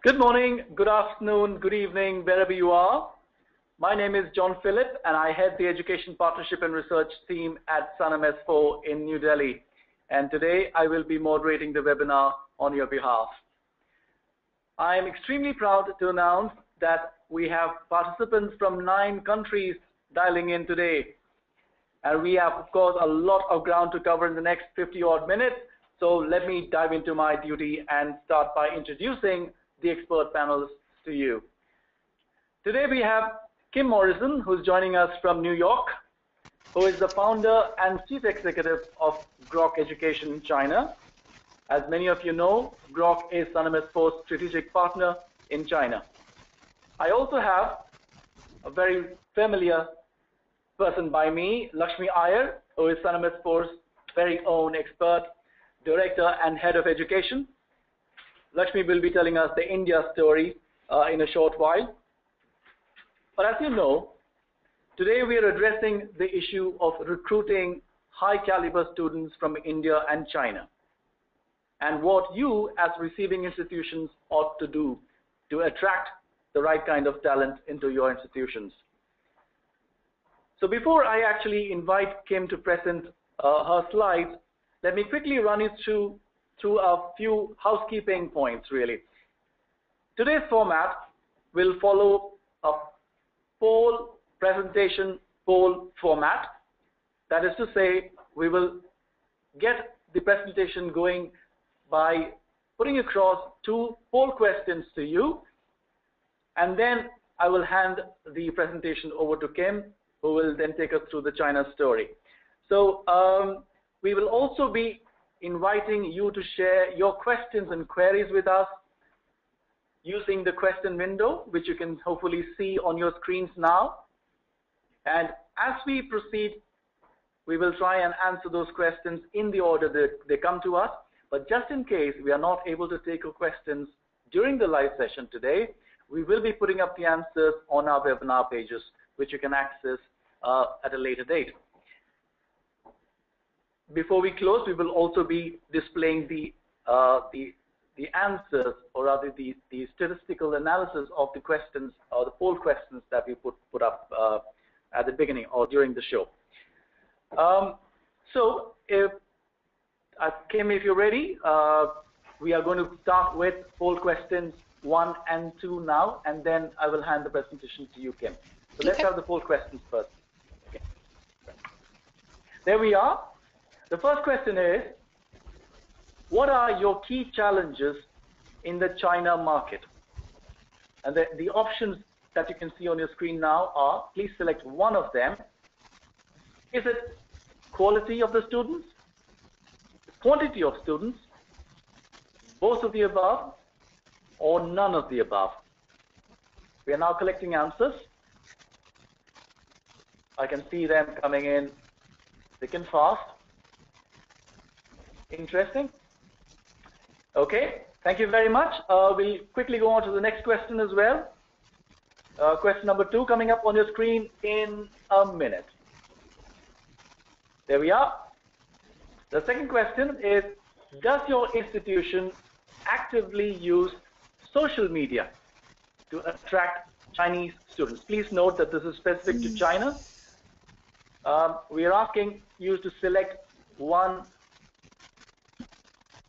Good morning, good afternoon, good evening, wherever you are. My name is John Philip, and I head the Education Partnership and Research team at Sannam S4 in New Delhi. And today I will be moderating the webinar on your behalf. I am extremely proud to announce that we have participants from 9 countries dialing in today. And we have, of course, a lot of ground to cover in the next 50-odd minutes. So let me dive into my duty and start by introducing the expert panels to you. Today we have Kim Morrison, who's joining us from New York, who is the founder and chief executive of Grok Education in China. As many of you know, Grok is Sannam S4's strategic partner in China. I also have a very familiar person by me, Lakshmi Iyer, who is Sannam S4's very own expert, director and head of education. Lakshmi will be telling us the India story in a short while. But as you know, today we are addressing the issue of recruiting high caliber students from India and China, and what you as receiving institutions ought to do to attract the right kind of talent into your institutions. So before I actually invite Kim to present her slides, let me quickly run you through a few housekeeping points, really. Today's format will follow a poll presentation poll format. That is to say, we will get the presentation going by putting across 2 poll questions to you, and then I will hand the presentation over to Kim, who will then take us through the China story. So we will also be inviting you to share your questions and queries with us using the question window, which you can hopefully see on your screens now. And as we proceed, we will try and answer those questions in the order that they come to us. But just in case we are not able to take your questions during the live session today, we will be putting up the answers on our webinar pages, which you can access at a later date. Before we close, we will also be displaying the answers, or rather the statistical analysis of the questions or the poll questions that we put up at the beginning or during the show. So, Kim, if you're ready, we are going to start with poll questions 1 and 2 now, and then I will hand the presentation to you, Kim. So let's have the poll questions first. Okay. There we are. The first question is, what are your key challenges in the China market? And the options that you can see on your screen now are, please select one of them. Is it quality of the students, quantity of students, both of the above, or none of the above? We are now collecting answers. I can see them coming in thick and fast. Interesting. Okay, thank you very much. We'll quickly go on to the next question as well. Question number 2 coming up on your screen in a minute. There we are. The second question is, does your institution actively use social media to attract Chinese students? Please note that this is specific to China. We are asking you to select one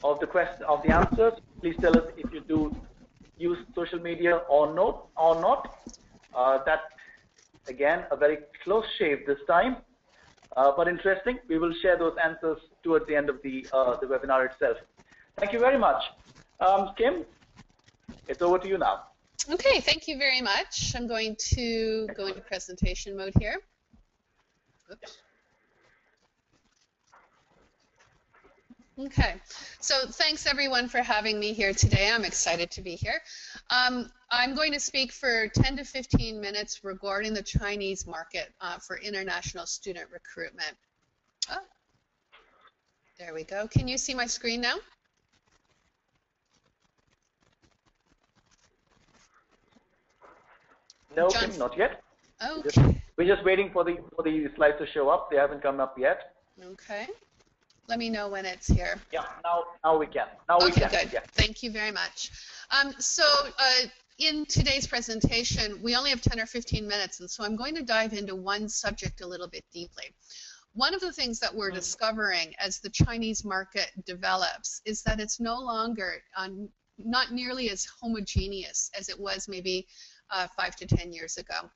of the answers. Please tell us if you do use social media or not. That's again a very close shave this time, but interesting. We will share those answers towards the end of the webinar itself. Thank you very much. Kim, it's over to you now. Okay, thank you very much. I'm going to go into presentation mode here. Oops. Okay, so thanks everyone for having me here today. I'm excited to be here. I'm going to speak for 10 to 15 minutes regarding the Chinese market for international student recruitment. Oh, there we go. Can you see my screen now? No, Kim, not yet. Okay. We're just waiting for the slides to show up. They haven't come up yet. Okay. Let me know when it's here. Yeah, now we can. Now we can. Okay, good. Yeah. Thank you very much. In today's presentation, we only have 10 or 15 minutes, and so I'm going to dive into one subject a little bit deeply. One of the things that we're discovering as the Chinese market develops is that it's no longer not nearly as homogeneous as it was maybe 5 to 10 years ago.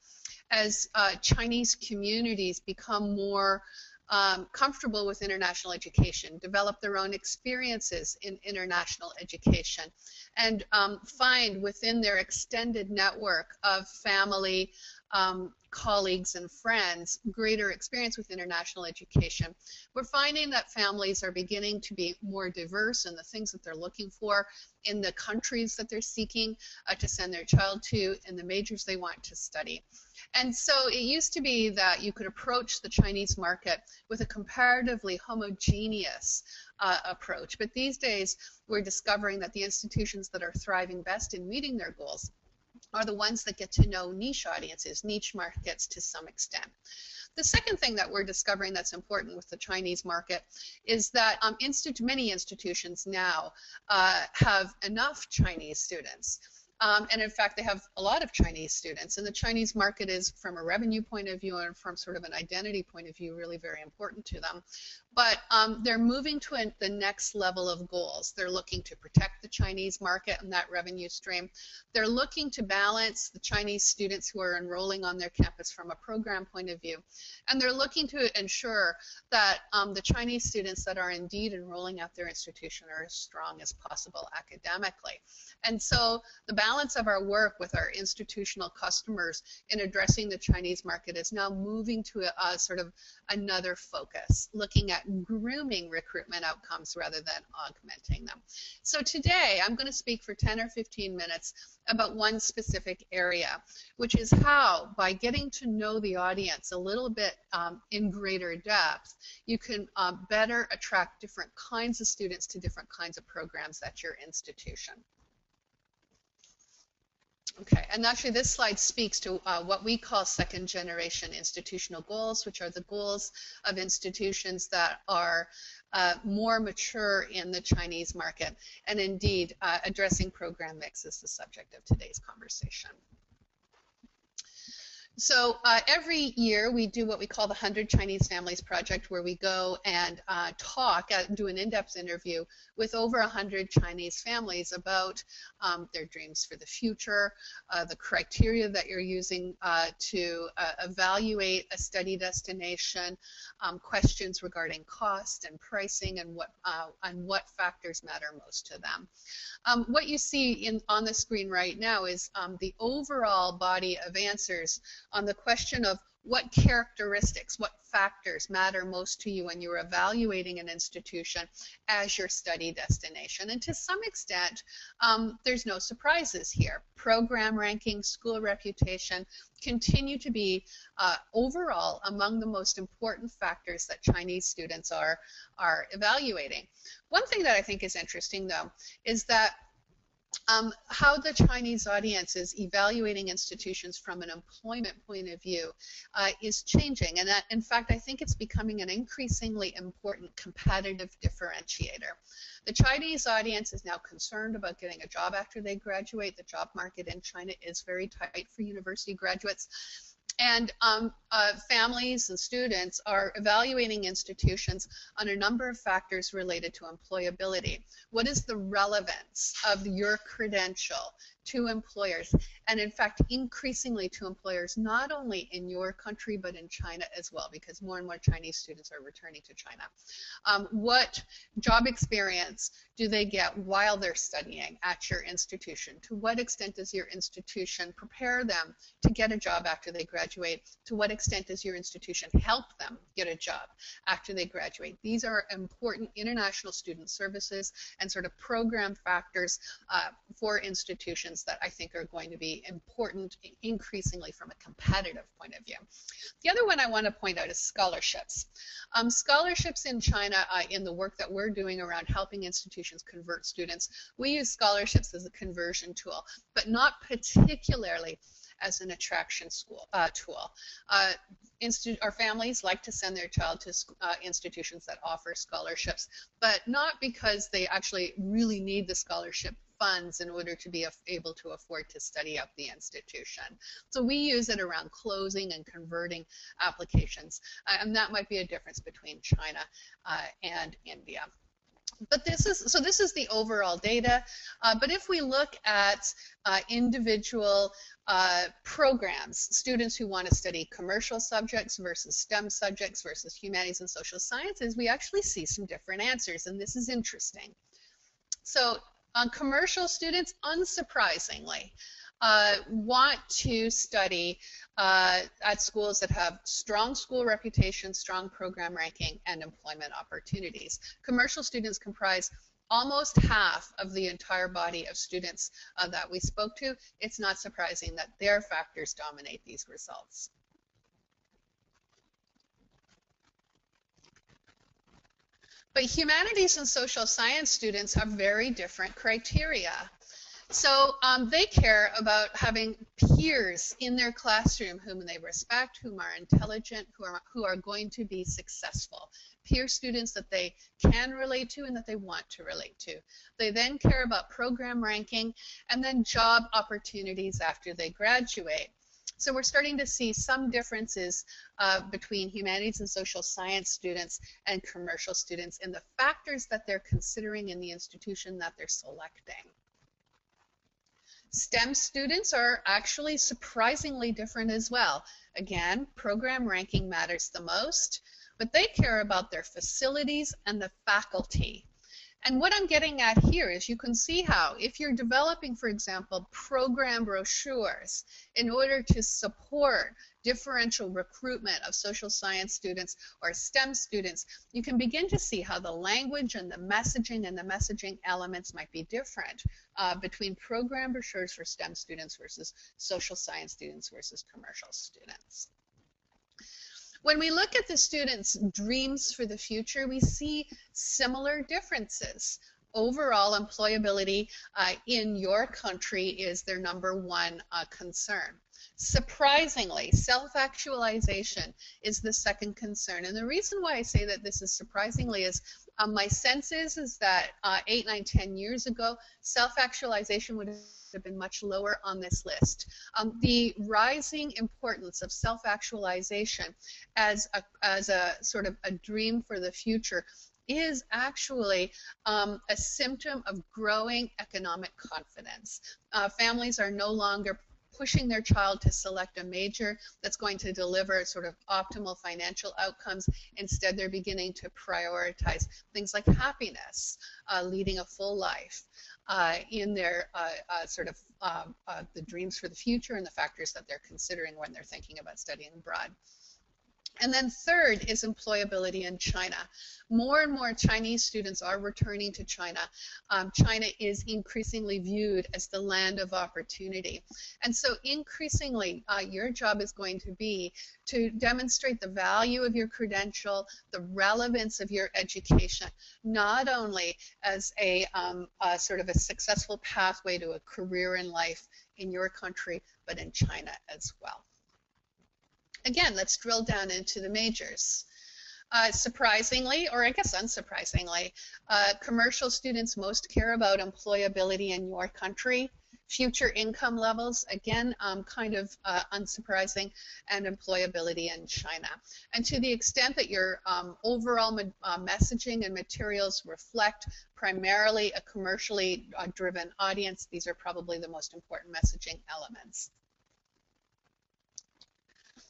As Chinese communities become more comfortable with international education, develop their own experiences in international education, and find within their extended network of family, colleagues and friends greater experience with international education. We're finding that families are beginning to be more diverse in the things that they're looking for, in the countries that they're seeking to send their child to, and the majors they want to study. And so it used to be that you could approach the Chinese market with a comparatively homogeneous approach, but these days we're discovering that the institutions that are thriving best in meeting their goals are the ones that get to know niche audiences, niche markets to some extent. The second thing that we're discovering that's important with the Chinese market is that many institutions now have enough Chinese students. And in fact, they have a lot of Chinese students. And the Chinese market is, from a revenue point of view and from sort of an identity point of view, really very important to them. But they're moving to the next level of goals. They're looking to protect the Chinese market and that revenue stream. They're looking to balance the Chinese students who are enrolling on their campus from a program point of view. And they're looking to ensure that the Chinese students that are indeed enrolling at their institution are as strong as possible academically. And so the balance of our work with our institutional customers in addressing the Chinese market is now moving to a sort of another focus, looking at grooming recruitment outcomes rather than augmenting them. So today I'm going to speak for 10 or 15 minutes about one specific area, which is how, by getting to know the audience a little bit in greater depth, you can better attract different kinds of students to different kinds of programs at your institution. Okay, and actually this slide speaks to what we call second-generation institutional goals, which are the goals of institutions that are more mature in the Chinese market. And indeed, addressing program mix is the subject of today's conversation. So every year we do what we call the 100 Chinese Families Project, where we go and do an in-depth interview with over 100 Chinese families about their dreams for the future, the criteria that you're using to evaluate a study destination, questions regarding cost and pricing, and what factors matter most to them. What you see on the screen right now is the overall body of answers on the question of what characteristics, what factors matter most to you when you're evaluating an institution as your study destination. And to some extent, there's no surprises here. Program ranking, school reputation continue to be overall among the most important factors that Chinese students are evaluating. One thing that I think is interesting, though, is that how the Chinese audience is evaluating institutions from an employment point of view is changing. And that, in fact, I think it's becoming an increasingly important competitive differentiator. The Chinese audience is now concerned about getting a job after they graduate. The job market in China is very tight for university graduates. And families and students are evaluating institutions on a number of factors related to employability. What is the relevance of your credential to employers, and in fact increasingly to employers not only in your country but in China as well, because more and more Chinese students are returning to China. What job experience do they get while they're studying at your institution? To what extent does your institution prepare them to get a job after they graduate? To what extent does your institution help them get a job after they graduate? These are important international student services and sort of program factors for institutions that I think are going to be important increasingly from a competitive point of view. The other one I want to point out is scholarships. Scholarships in China, in the work that we're doing around helping institutions convert students, we use scholarships as a conversion tool, but not particularly as an attraction tool. Our families like to send their child to institutions that offer scholarships, but not because they actually really need the scholarship funds in order to be able to afford to study up the institution. So we use it around closing and converting applications, and that might be a difference between China and India. But this is the overall data. But if we look at individual programs, students who want to study commercial subjects versus STEM subjects versus humanities and social sciences, we actually see some different answers, and this is interesting. So commercial students, unsurprisingly, want to study at schools that have strong school reputation, strong program ranking, and employment opportunities. Commercial students comprise almost half of the entire body of students that we spoke to. It's not surprising that their factors dominate these results. But humanities and social science students have very different criteria. So they care about having peers in their classroom whom they respect, whom are intelligent, who are going to be successful. Peer students that they can relate to and that they want to relate to. They then care about program ranking and then job opportunities after they graduate. So we're starting to see some differences between humanities and social science students and commercial students in the factors that they're considering in the institution that they're selecting. STEM students are actually surprisingly different as well. Again, program ranking matters the most, but they care about their facilities and the faculty. And what I'm getting at here is you can see how if you're developing, for example, program brochures in order to support differential recruitment of social science students or STEM students, you can begin to see how the language and the messaging elements might be different between program brochures for STEM students versus social science students versus commercial students. When we look at the students' dreams for the future, we see similar differences. Overall employability in your country is their #1 concern. Surprisingly, self-actualization is the second concern. And the reason why I say that this is surprisingly is my sense is that 8, 9, 10 years ago, self-actualization would have been much lower on this list. The rising importance of self-actualization as a sort of a dream for the future is actually a symptom of growing economic confidence. Families are no longer pushing their child to select a major that's going to deliver sort of optimal financial outcomes. Instead, they're beginning to prioritize things like happiness, leading a full life, in their the dreams for the future and the factors that they're considering when they're thinking about studying abroad. And then third is employability in China. More and more Chinese students are returning to China. China is increasingly viewed as the land of opportunity. And so increasingly, your job is going to be to demonstrate the value of your credential, the relevance of your education, not only as a sort of a successful pathway to a career in life in your country, but in China as well. Again, let's drill down into the majors. Surprisingly, or I guess unsurprisingly, commercial students most care about employability in your country, future income levels, again, kind of unsurprising, and employability in China. And to the extent that your overall messaging and materials reflect primarily a commercially driven audience, these are probably the most important messaging elements.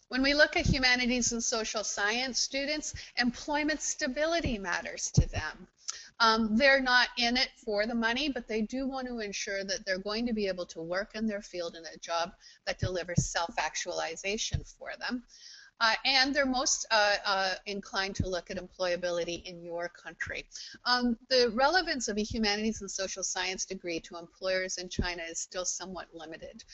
When we look at humanities and social science students, employment stability matters to them. They're not in it for the money, but they do want to ensure that they're going to be able to work in their field in a job that delivers self-actualization for them. and they're most inclined to look at employability in your country. The relevance of a humanities and social science degree to employers in China is still somewhat limited.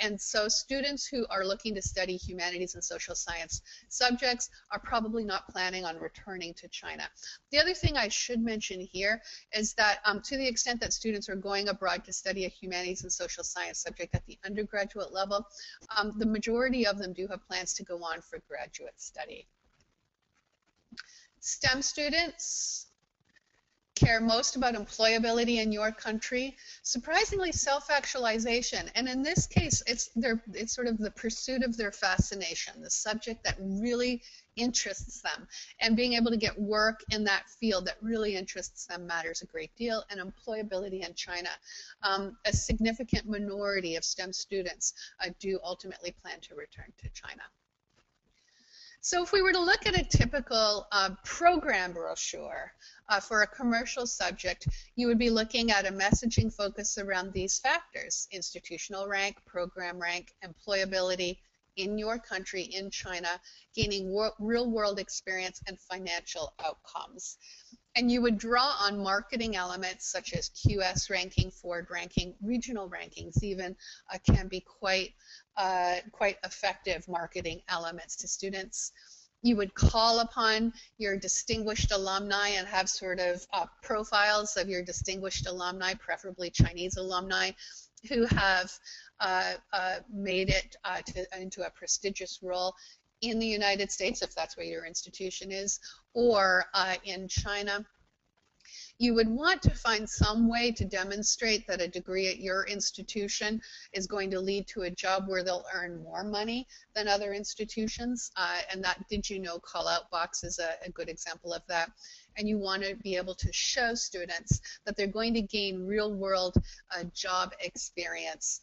And so students who are looking to study humanities and social science subjects are probably not planning on returning to China. The other thing I should mention here is that to the extent that students are going abroad to study a humanities and social science subject at the undergraduate level, the majority of them do have plans to go on for graduate study. STEM students care most about employability in your country. Surprisingly, self-actualization, and in this case, it's sort of the pursuit of their fascination, the subject that really interests them, and being able to get work in that field that really interests them matters a great deal. And employability in China, a significant minority of STEM students do ultimately plan to return to China. So if we were to look at a typical program brochure for a commercial subject, you would be looking at a messaging focus around these factors: institutional rank, program rank, employability in your country, in China, gaining real-world experience, and financial outcomes. And you would draw on marketing elements such as QS ranking, Ford ranking, regional rankings even can be quite effective marketing elements to students. You would call upon your distinguished alumni and have sort of profiles of your distinguished alumni, preferably Chinese alumni, who have made it into a prestigious role in the United States, if that's where your institution is, or in China. You would want to find some way to demonstrate that a degree at your institution is going to lead to a job where they'll earn more money than other institutions, and that did you know call-out box is a good example of that. And you want to be able to show students that they're going to gain real-world job experience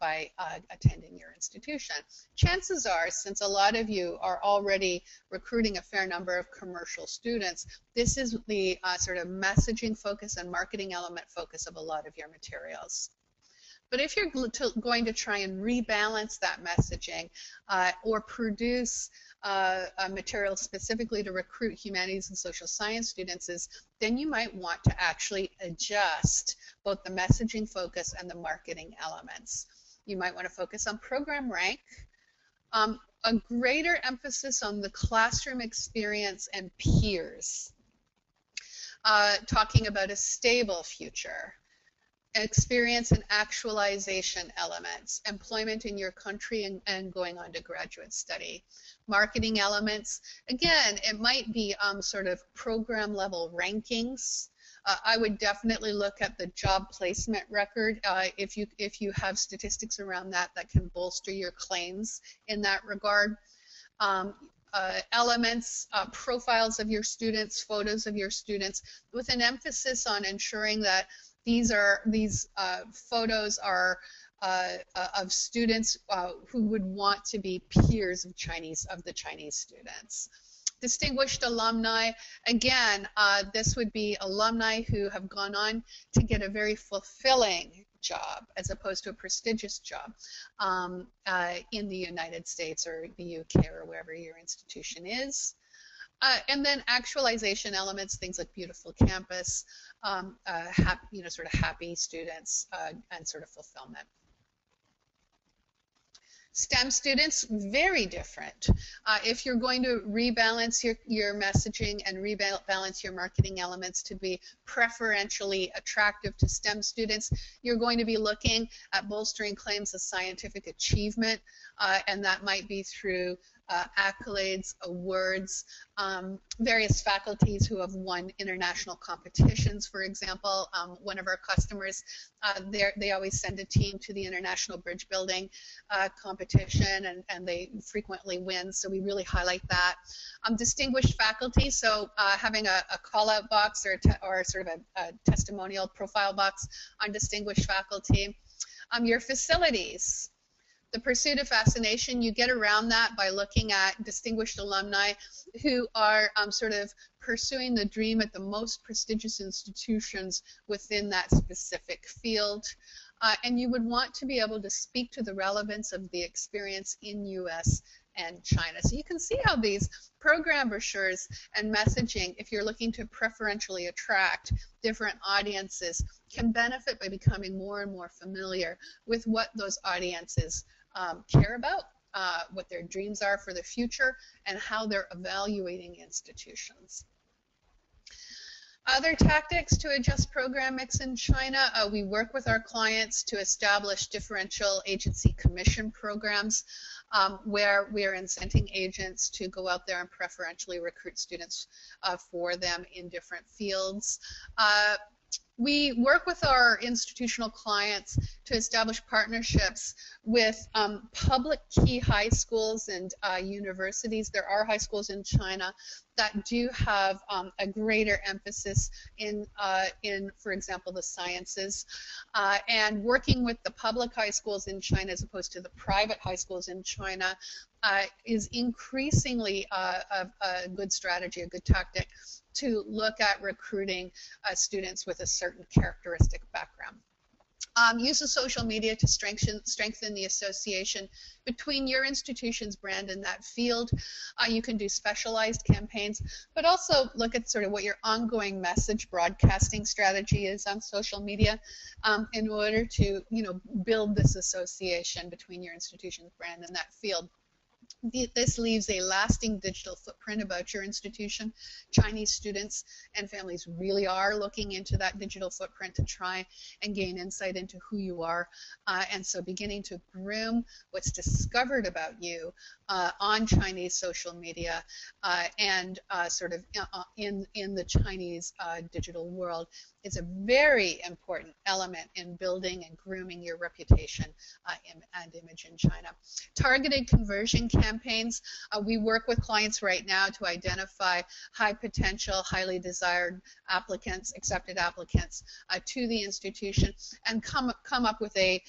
by attending your institution. Chances are, since a lot of you are already recruiting a fair number of commercial students, this is the sort of messaging focus and marketing element focus of a lot of your materials. But if you're going to try and rebalance that messaging or produce a material specifically to recruit humanities and social science students, then you might want to actually adjust both the messaging focus and the marketing elements. You might want to focus on program rank, a greater emphasis on the classroom experience and peers, talking about a stable future, experience and actualization elements, employment in your country and going on to graduate study. Marketing elements, again, it might be sort of program level rankings. I would definitely look at the job placement record if you have statistics around that can bolster your claims in that regard. Elements, profiles of your students, photos of your students, with an emphasis on ensuring that these photos are of students who would want to be peers of the Chinese students. Distinguished alumni, again, this would be alumni who have gone on to get a very fulfilling job as opposed to a prestigious job in the United States or the UK or wherever your institution is. And then actualization elements, things like beautiful campus, sort of happy students, and sort of fulfillment. STEM students, very different. If you're going to rebalance your messaging and rebalance your marketing elements to be preferentially attractive to STEM students, you're going to be looking at bolstering claims of scientific achievement, and that might be through accolades, awards, various faculties who have won international competitions, for example. One of our customers, they always send a team to the International Bridge Building competition, and they frequently win, so we really highlight that. Distinguished faculty, so having a call-out box or sort of a testimonial profile box on distinguished faculty. Your facilities. The pursuit of fascination, you get around that by looking at distinguished alumni who are sort of pursuing the dream at the most prestigious institutions within that specific field. And you would want to be able to speak to the relevance of the experience in U.S. and China. So you can see how these program brochures and messaging, if you're looking to preferentially attract different audiences, can benefit by becoming more and more familiar with what those audiences care about, what their dreams are for the future, and how they're evaluating institutions. Other tactics to adjust program mix in China, we work with our clients to establish differential agency commission programs where we are incenting agents to go out there and preferentially recruit students for them in different fields. We work with our institutional clients to establish partnerships with public key high schools and universities. There are high schools in China that do have a greater emphasis in, for example, the sciences. And working with the public high schools in China as opposed to the private high schools in China is increasingly a good strategy, a good tactic to look at recruiting students with a certain characteristic background. Use of social media to strengthen the association between your institution's brand and that field. You can do specialized campaigns, but also look at sort of what your ongoing message broadcasting strategy is on social media in order to, build this association between your institution's brand and that field. This leaves a lasting digital footprint about your institution. Chinese students and families really are looking into that digital footprint to try and gain insight into who you are, and so beginning to groom what's discovered about you on Chinese social media and sort of in the Chinese digital world is a very important element in building and grooming your reputation and image in China. Targeted conversion campaigns. We work with clients right now to identify high potential, highly desired applicants, accepted applicants to the institution, and come up with a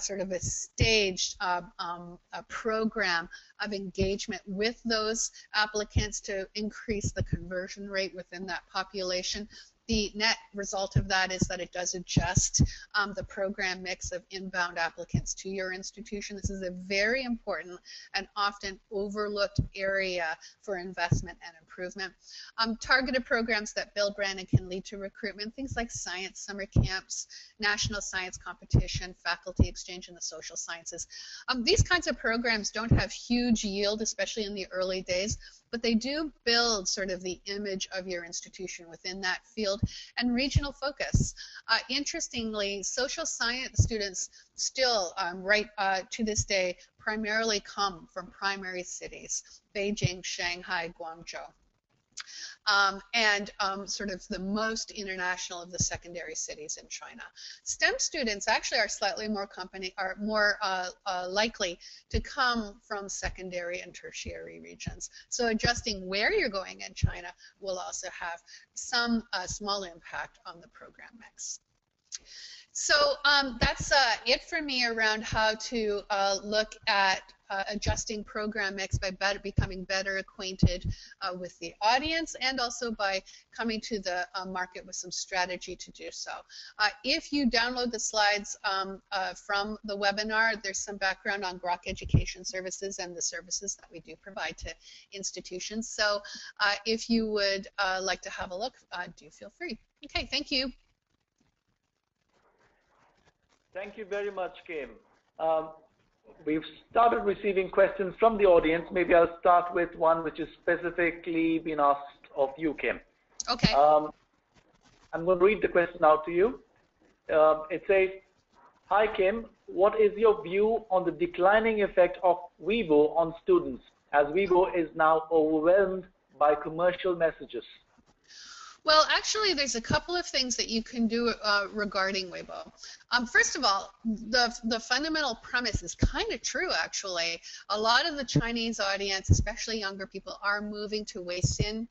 sort of a staged a program of engagement with those applicants to increase the conversion rate within that population. The net result of that is that it does adjust the program mix of inbound applicants to your institution. This is a very important and often overlooked area for investment and improvement. Targeted programs that build brand and can lead to recruitment, things like science summer camps, national science competition, faculty exchange in the social sciences. These kinds of programs don't have huge yield, especially in the early days, but they do build sort of the image of your institution within that field and regional focus. Interestingly, social science students still, right to this day, primarily come from primary cities, Beijing, Shanghai, Guangzhou. And sort of the most international of the secondary cities in China. STEM students actually are slightly more likely to come from secondary and tertiary regions. So adjusting where you're going in China will also have some small impact on the program mix. So that's it for me around how to look at adjusting program mix by becoming better acquainted with the audience and also by coming to the market with some strategy to do so. If you download the slides from the webinar, there's some background on Grok Education Services and the services that we do provide to institutions. So if you would like to have a look, do feel free. Okay, thank you. Thank you very much, Kim. We've started receiving questions from the audience. Maybe I'll start with one which is specifically been asked of you, Kim. Okay. I'm going to read the question out to you. It says, "Hi, Kim. What is your view on the declining effect of Weibo on students, as Weibo is now overwhelmed by commercial messages?" Well, actually, there's a couple of things that you can do regarding Weibo. First of all, the fundamental premise is kind of true, actually. A lot of the Chinese audience, especially younger people, are moving to Weixin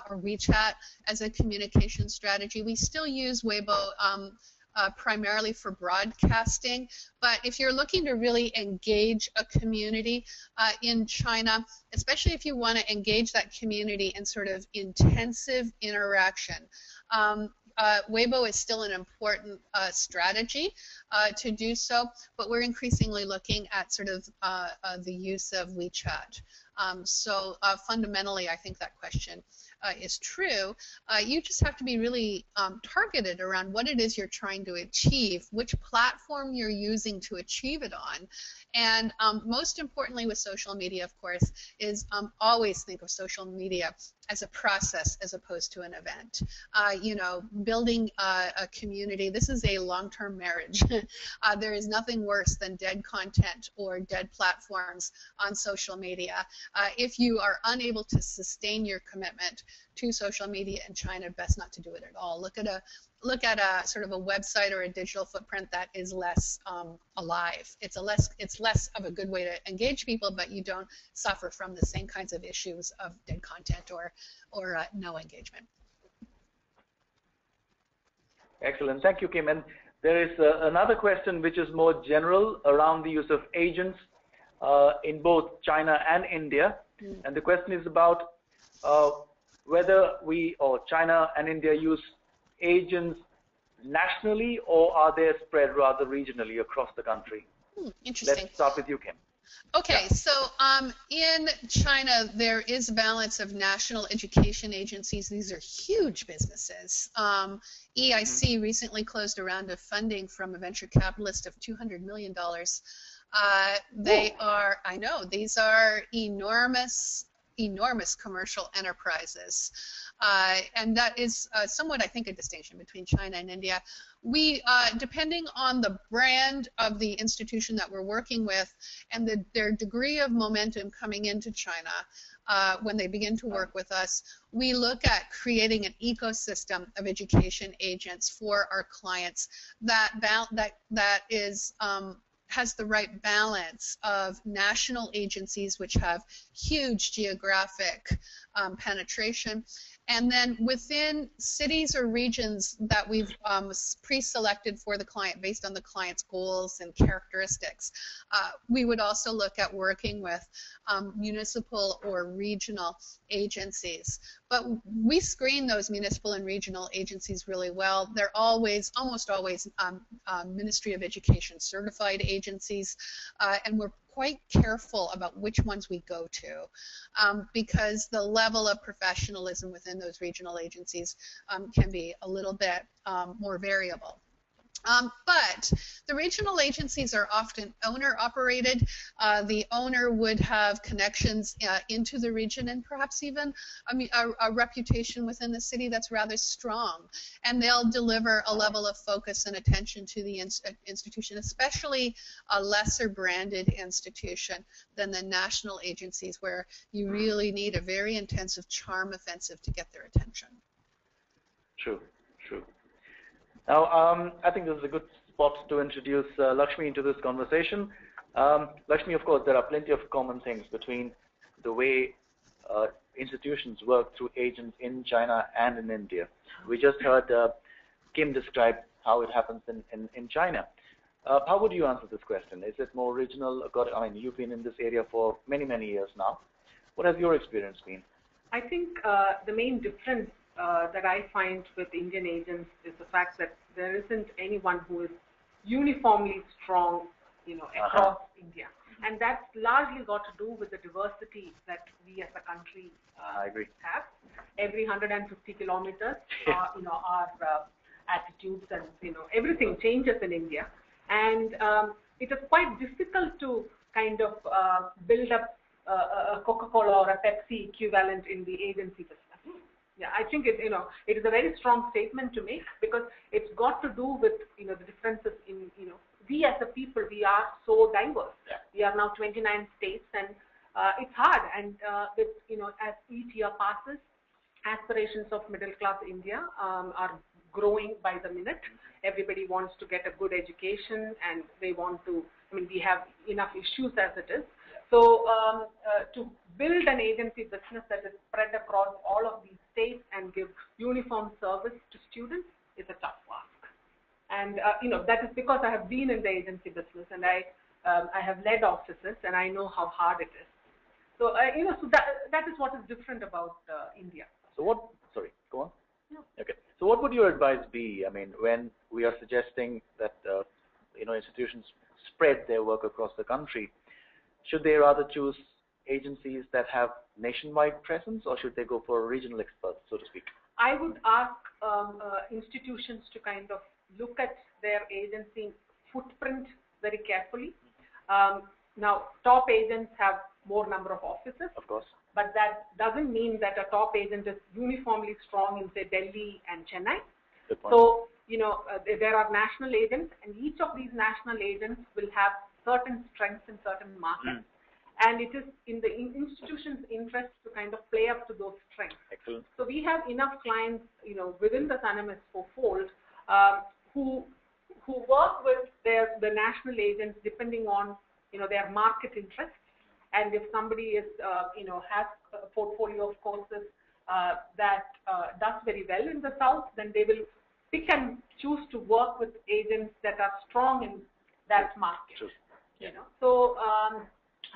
or WeChat as a communication strategy. We still use Weibo primarily for broadcasting, but if you're looking to really engage a community in China, especially if you want to engage that community in sort of intensive interaction, Weibo is still an important strategy to do so, but we're increasingly looking at sort of the use of WeChat. So fundamentally, I think that question is true. You just have to be really targeted around what it is you're trying to achieve, which platform you're using to achieve it on. And most importantly with social media, of course, is always think of social media as a process as opposed to an event. You know, building a community, this is a long-term marriage. There is nothing worse than dead content or dead platforms on social media. If you are unable to sustain your commitment to social media in China, best not to do it at all. Look at a sort of a website or a digital footprint that is less alive. It's less of a good way to engage people, but you don't suffer from the same kinds of issues of dead content or no engagement. Excellent, thank you, Kim. And there is another question which is more general around the use of agents in both China and India. And the question is about whether we or China and India use agents nationally, or are they spread rather regionally across the country? Interesting. Let's start with you, Kim. Okay, so in China, there is a balance of national education agencies. These are huge businesses. EIC recently closed a round of funding from a venture capitalist of $200 million. They are, I know, these are enormous commercial enterprises. And that is somewhat, I think, a distinction between China and India. We, depending on the brand of the institution that we're working with and their degree of momentum coming into China, when they begin to work with us, we look at creating an ecosystem of education agents for our clients that is has the right balance of national agencies which have huge geographic penetration, and then within cities or regions that we've pre-selected for the client based on the client's goals and characteristics. We would also look at working with municipal or regional agencies. But we screen those municipal and regional agencies really well. They're almost always Ministry of Education certified agencies, and we're quite careful about which ones we go to because the level of professionalism within those regional agencies can be a little bit more variable. But the regional agencies are often owner-operated. The owner would have connections into the region and perhaps even a reputation within the city that's rather strong. And they'll deliver a level of focus and attention to the institution, especially a lesser branded institution than the national agencies where you really need a very intensive charm offensive to get their attention. True, true. Now, I think this is a good spot to introduce Lakshmi into this conversation. Lakshmi, of course, there are plenty of common things between the way institutions work through agents in China and in India. We just heard Kim describe how it happens in China. How would you answer this question? Is it more regional? I mean, you've been in this area for many, many years now. What has your experience been? I think the main difference that I find with Indian agents is the fact that there isn't anyone who is uniformly strong, across India, and that's largely got to do with the diversity that we as a country I agree. have. Every 150 kilometers, our attitudes and everything changes in India, and it is quite difficult to kind of build up a Coca-Cola or a Pepsi equivalent in the agency business. Yeah, I think it is a very strong statement to make because it's got to do with the differences in we as a people, we are so diverse. Yeah. We are now 29 states, and it's hard. And with as each year passes, aspirations of middle class India are growing by the minute. Everybody wants to get a good education, and they want to. I mean, we have enough issues as it is. So to build an agency business that is spread across all of these states and give uniform service to students is a tough ask. And that is because I have been in the agency business, and I have led offices, and I know how hard it is. So so that is what is different about India. So what? Sorry, go on. No. Okay. So what would your advice be? I mean, when we are suggesting that institutions spread their work across the country, should they rather choose agencies that have nationwide presence, or should they go for regional experts, so to speak? I would ask institutions to kind of look at their agency footprint very carefully. Now, top agents have more number of offices. Of course. But that doesn't mean that a top agent is uniformly strong in, say, Delhi and Chennai. Good point. So, there are national agents, and each of these national agents will have certain strengths in certain markets. And it is in the institution's interest to kind of play up to those strengths. Excellent. So we have enough clients, within the Sannam S4 fold, who work with the national agents depending on, their market interests. And if somebody is, has a portfolio of courses that does very well in the South, then they will pick and choose to work with agents that are strong in that market. True. So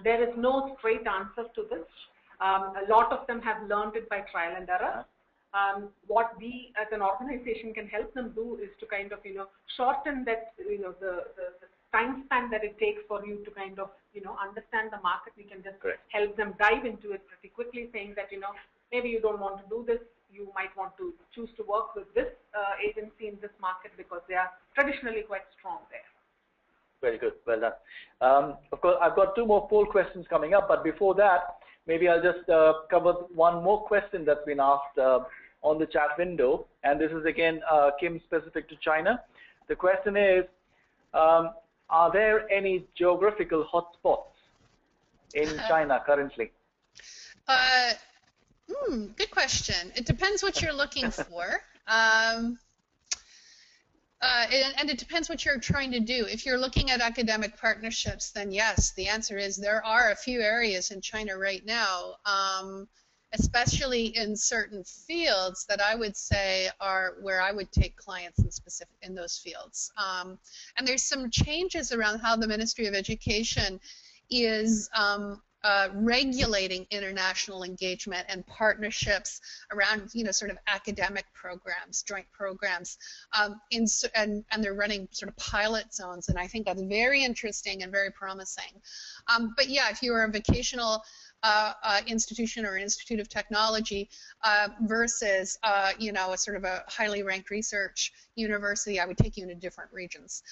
there is no straight answer to this. A lot of them have learned it by trial and error. What we as an organization can help them do is to kind of, shorten that, the time span that it takes for you to kind of, understand the market. We can just help them dive into it pretty quickly, saying that, maybe you don't want to do this. You might want to choose to work with this agency in this market because they are traditionally quite strong there. Very good. Well done. Of course, I've got 2 more poll questions coming up, but before that, maybe I'll just cover one more question that's been asked on the chat window, and this is again, Kim, specific to China. The question is, are there any geographical hotspots in China currently? Good question. It depends what you're looking for. And it depends what you're trying to do. If you're looking at academic partnerships, then yes, the answer is there are a few areas in China right now, especially in certain fields that I would say are where I would take clients in those fields. And there's some changes around how the Ministry of Education is regulating international engagement and partnerships around, sort of academic programs, joint programs, and they're running sort of pilot zones, and I think that's very interesting and very promising. But yeah, if you are a vocational institution or an institute of technology versus, a sort of a highly ranked research university, I would take you into different regions.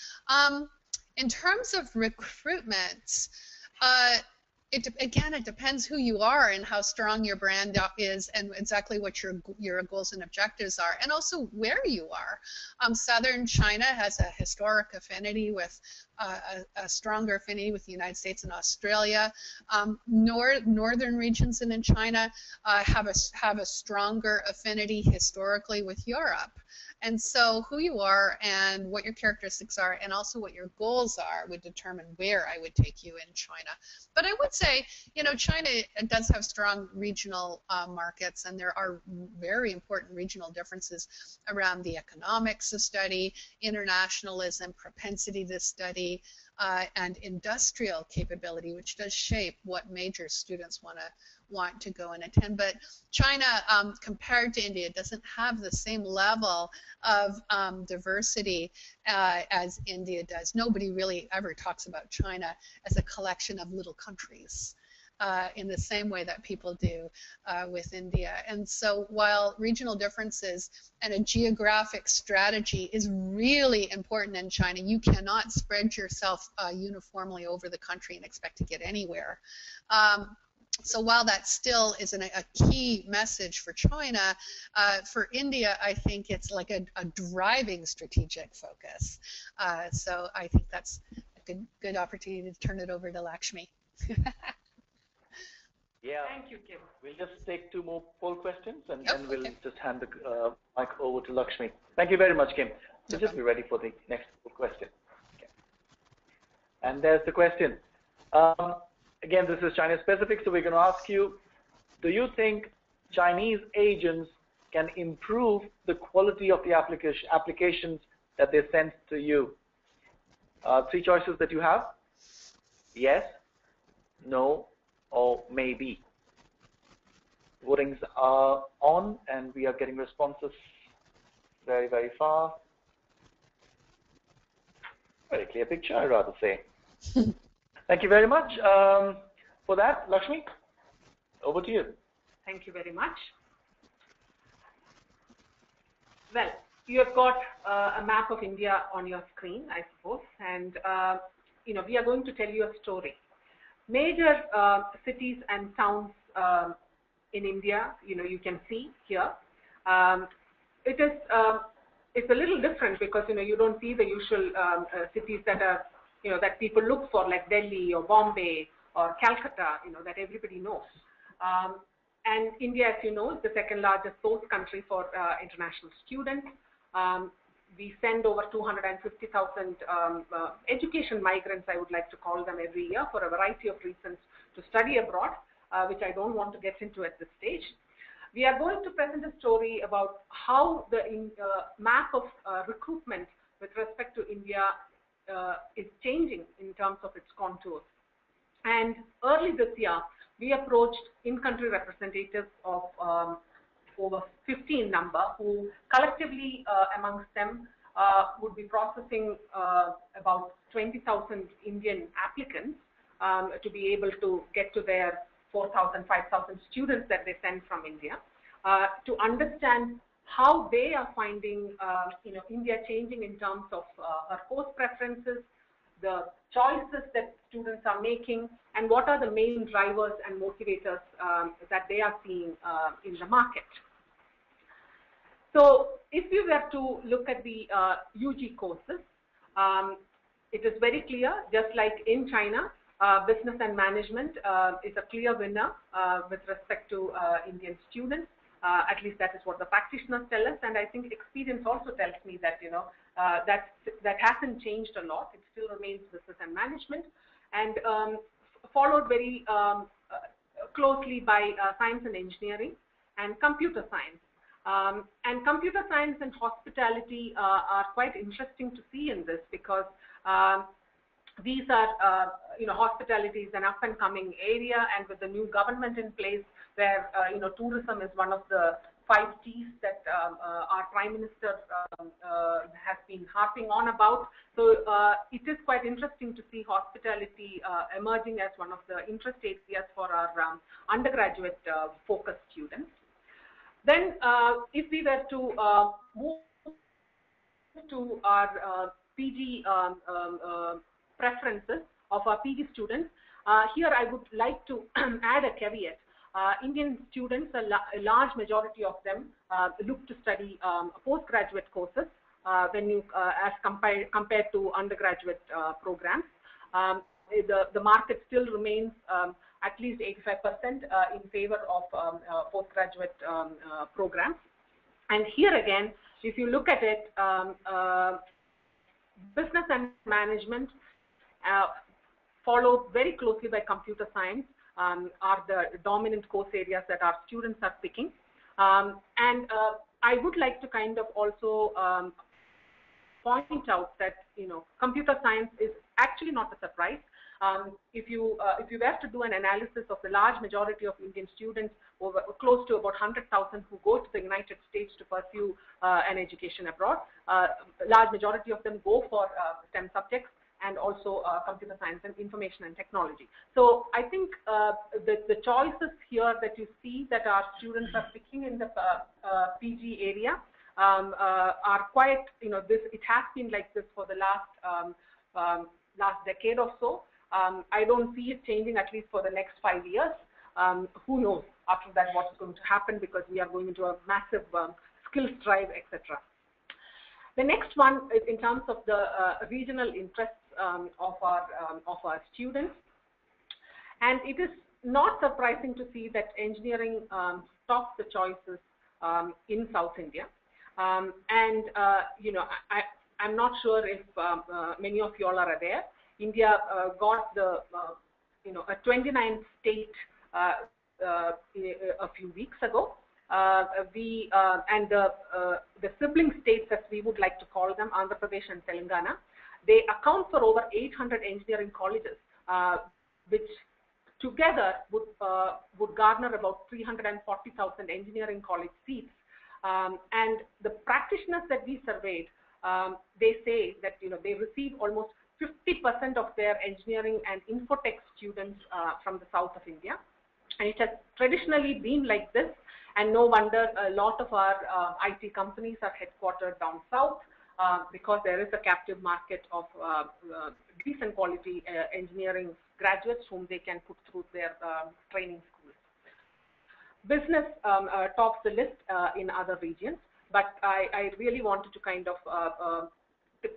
In terms of recruitment, again, it depends who you are and how strong your brand is and exactly what your goals and objectives are, and also where you are. Southern China has a historic affinity with, a stronger affinity with the United States and Australia. Northern regions in China have a stronger affinity historically with Europe. And so who you are and what your characteristics are and also what your goals are would determine where I would take you in China. But I would say, China does have strong regional markets, and there are very important regional differences around the economics of study, internationalism, propensity to study, and industrial capability, which does shape what majors students want to go and attend. But China, compared to India, doesn't have the same level of diversity as India does. Nobody really ever talks about China as a collection of little countries in the same way that people do with India. And so while regional differences and a geographic strategy is really important in China, you cannot spread yourself uniformly over the country and expect to get anywhere. So while that still isn't a key message for China, for India, I think it's like a driving strategic focus. So I think that's a good opportunity to turn it over to Lakshmi. Yeah. Thank you, Kim. We'll just take 2 more poll questions, and then we'll just hand the mic over to Lakshmi. Thank you very much, Kim. So just be ready for the next question. Okay. And there's the question. Again, this is China specific, so we're going to ask you, do you think Chinese agents can improve the quality of the applications that they send to you? 3 choices that you have: yes, no, or maybe. Votings are on, and we are getting responses Very, very far. Very clear picture, I'd rather say. Thank you very much for that. Lakshmi, over to you. Thank you very much. Well, you have got a map of India on your screen, I suppose, and we are going to tell you a story. Major cities and towns in India, you can see here. It's a little different because you don't see the usual cities that are that people look for, like Delhi or Bombay or Calcutta, that everybody knows. And India, as you know, is the second largest source country for international students. We send over 250,000 education migrants, I would like to call them, every year for a variety of reasons to study abroad, which I don't want to get into at this stage. We are going to present a story about how the map of recruitment with respect to India is changing in terms of its contours. And early this year, we approached in-country representatives of over 15 number, who collectively amongst them would be processing about 20,000 Indian applicants to be able to get to their 4,000, 5,000 students that they send from India, to understand how they are finding India changing in terms of her course preferences, the choices that students are making, and what are the main drivers and motivators that they are seeing in the market. So if we were to look at the UG courses, it is very clear, just like in China, business and management is a clear winner with respect to Indian students. At least that is what the practitioners tell us, and I think experience also tells me that that hasn't changed a lot. It still remains business and management, and followed very closely by science and engineering and computer science. And computer science and hospitality are quite interesting to see in this, because these are, hospitality is an up-and-coming area, and with the new government in place, where tourism is one of the 5 T's that our Prime Minister has been harping on about. So it is quite interesting to see hospitality emerging as one of the interest areas for our undergraduate focused students. Then, if we were to move to our PG preferences of our PG students, here I would like to add a caveat. Indian students, a large majority of them, look to study postgraduate courses when you as compared to undergraduate programs. The market still remains at least 85% in favor of postgraduate programs. And here again, if you look at it, business and management, followed very closely by computer science, are the dominant course areas that our students are picking. And I would like to kind of also point out that computer science is actually not a surprise. If you were to do an analysis of the large majority of Indian students, over close to about 100,000 who go to the United States to pursue an education abroad, large majority of them go for STEM subjects, and also computer science and information and technology. So I think the choices here that you see that our students are picking in the PG area are quite, it has been like this for the last decade or so. I don't see it changing, at least for the next 5 years. Who knows after that what's going to happen, because we are going into a massive skills drive, etc. The next one is in terms of the regional interests of our students, and it is not surprising to see that engineering tops the choices in South India. I'm not sure if many of you all are aware. India got the a 29th state a few weeks ago. And the sibling states, as we would like to call them, Andhra Pradesh and Telangana, they account for over 800 engineering colleges, which together would garner about 340,000 engineering college seats And the practitioners that we surveyed, they say that they receive almost 50% of their engineering and infotech students from the south of India. And it has traditionally been like this, and no wonder a lot of our IT companies are headquartered down south because there is a captive market of decent quality engineering graduates whom they can put through their training schools. Business tops the list in other regions, but I really wanted to kind of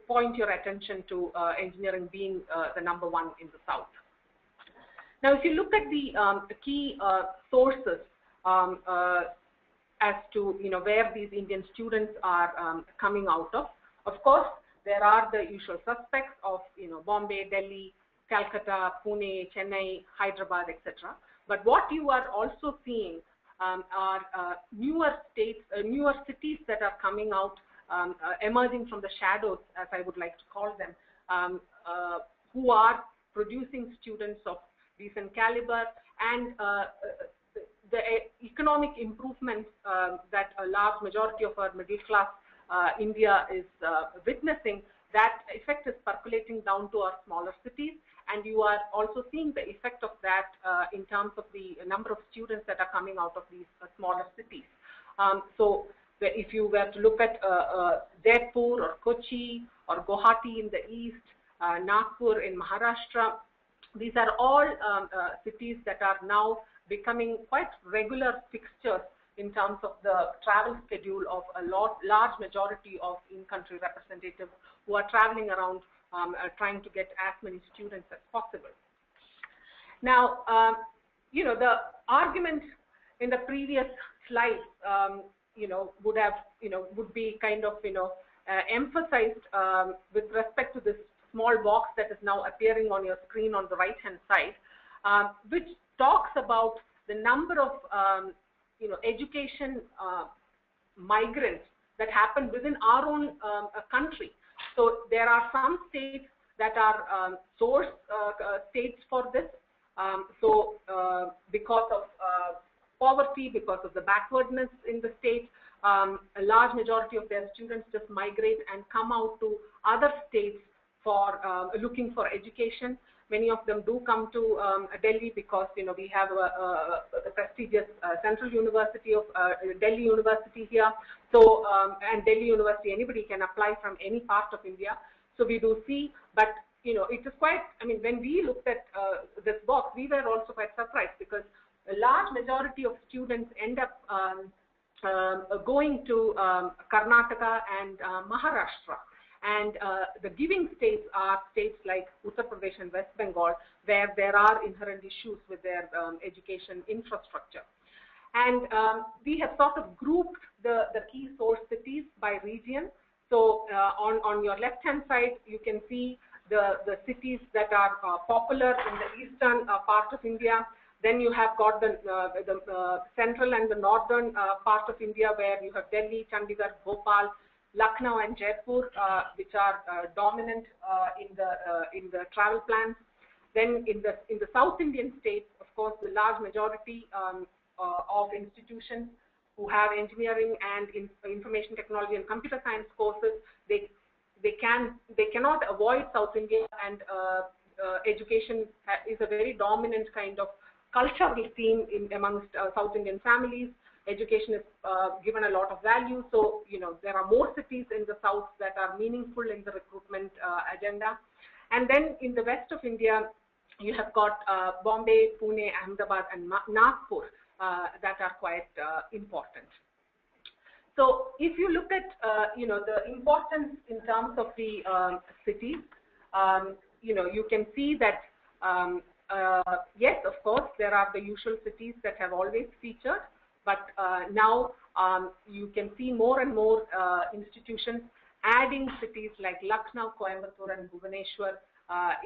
point your attention to engineering being the number one in the south. Now, if you look at the key sources as to where these Indian students are coming out of course, there are the usual suspects of Bombay, Delhi, Calcutta, Pune, Chennai, Hyderabad, etc. But what you are also seeing are newer states, newer cities that are coming out, emerging from the shadows, as I would like to call them, who are producing students of decent caliber, and the economic improvements that a large majority of our middle class India is witnessing, that effect is percolating down to our smaller cities, and you are also seeing the effect of that in terms of the number of students that are coming out of these smaller cities. So if you were to look at Jaipur or Kochi or Guwahati in the east, Nagpur in Maharashtra, these are all cities that are now becoming quite regular fixtures in terms of the travel schedule of a large majority of in-country representatives who are traveling around trying to get as many students as possible. Now, the argument in the previous slides, would be kind of, emphasized with respect to this small box that is now appearing on your screen on the right-hand side, which talks about the number of, education migrants that happen within our own country. So there are some states that are source states for this. Because of poverty, because of the backwardness in the state, a large majority of their students just migrate and come out to other states for looking for education. Many of them do come to Delhi because we have the prestigious Central University of Delhi University here. So and Delhi University, anybody can apply from any part of India. So we do see, but it is quite. I mean, when we looked at this box, we were also quite surprised because a large majority of students end up going to Karnataka and Maharashtra. And the giving states are states like Uttar Pradesh and West Bengal, where there are inherent issues with their education infrastructure. And we have sort of grouped the key source cities by region. So on your left-hand side, you can see the cities that are popular in the eastern part of India. Then you have got the central and the northern part of India, where you have Delhi, Chandigarh, Bhopal, Lucknow and Jaipur, which are dominant in the travel plans. Then in the South Indian states, of course, the large majority of institutions who have engineering and information technology and computer science courses, they cannot avoid South India, and education is a very dominant kind of cultural theme amongst South Indian families. Education is given a lot of value, so there are more cities in the south that are meaningful in the recruitment agenda. And then in the west of India, you have got Bombay, Pune, Ahmedabad, and Nagpur that are quite important. So if you look at the importance in terms of the cities, you can see that yes, of course, there are the usual cities that have always featured. But now you can see more and more institutions adding cities like Lucknow, Coimbatore, and Bhubaneswar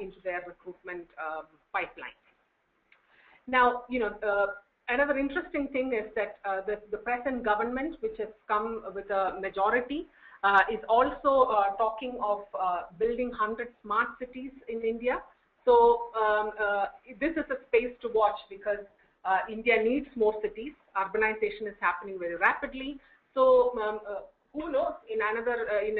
into their recruitment pipeline. Now, another interesting thing is that the present government, which has come with a majority, is also talking of building 100 smart cities in India. So this is a space to watch because India needs more cities. Urbanization is happening very rapidly. So who knows? In another in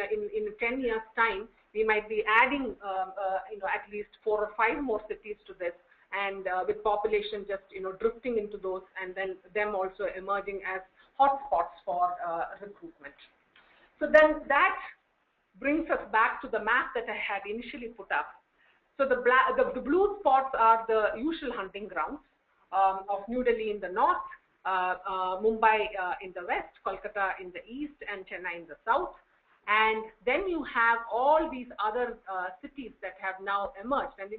10 years' time, we might be adding at least 4 or 5 more cities to this, and with population just drifting into those, and then them also emerging as hotspots for recruitment. So then that brings us back to the map that I had initially put up. So the blue spots are the usual hunting grounds of New Delhi in the north, Mumbai in the west, Kolkata in the east, and Chennai in the south. And then you have all these other cities that have now emerged. And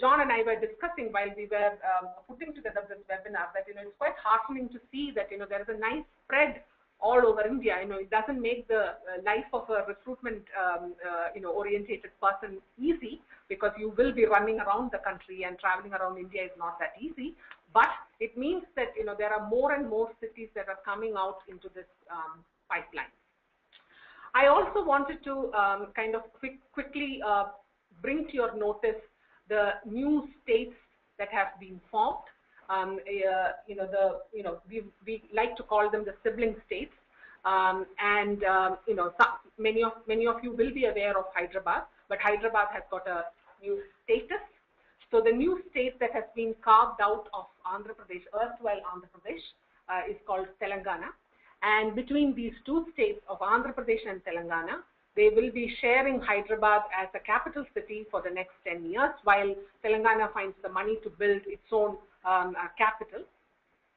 John and I were discussing while we were putting together this webinar that it's quite heartening to see that there is a nice spread all over India. It doesn't make the life of a recruitment orientated person easy, because you will be running around the country, and traveling around India is not that easy. But it means that there are more and more cities that are coming out into this pipeline. I also wanted to kind of quickly bring to your notice the new states that have been formed. We like to call them the sibling states, many of you will be aware of Hyderabad, but Hyderabad has got a new status. So the new state that has been carved out of Andhra Pradesh, erstwhile Andhra Pradesh, is called Telangana. And between these two states of Andhra Pradesh and Telangana, they will be sharing Hyderabad as a capital city for the next 10 years, while Telangana finds the money to build its own capital.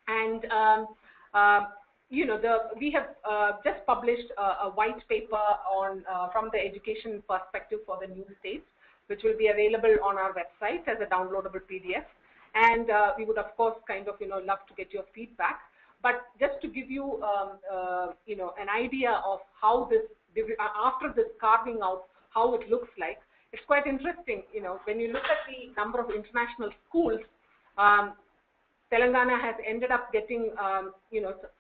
And we have just published a white paper on from the education perspective for the new states, which will be available on our website as a downloadable PDF. And we would, of course, kind of love to get your feedback. But just to give you an idea of how this, after this carving out, how it looks like, it's quite interesting. When you look at the number of international schools, Telangana has ended up getting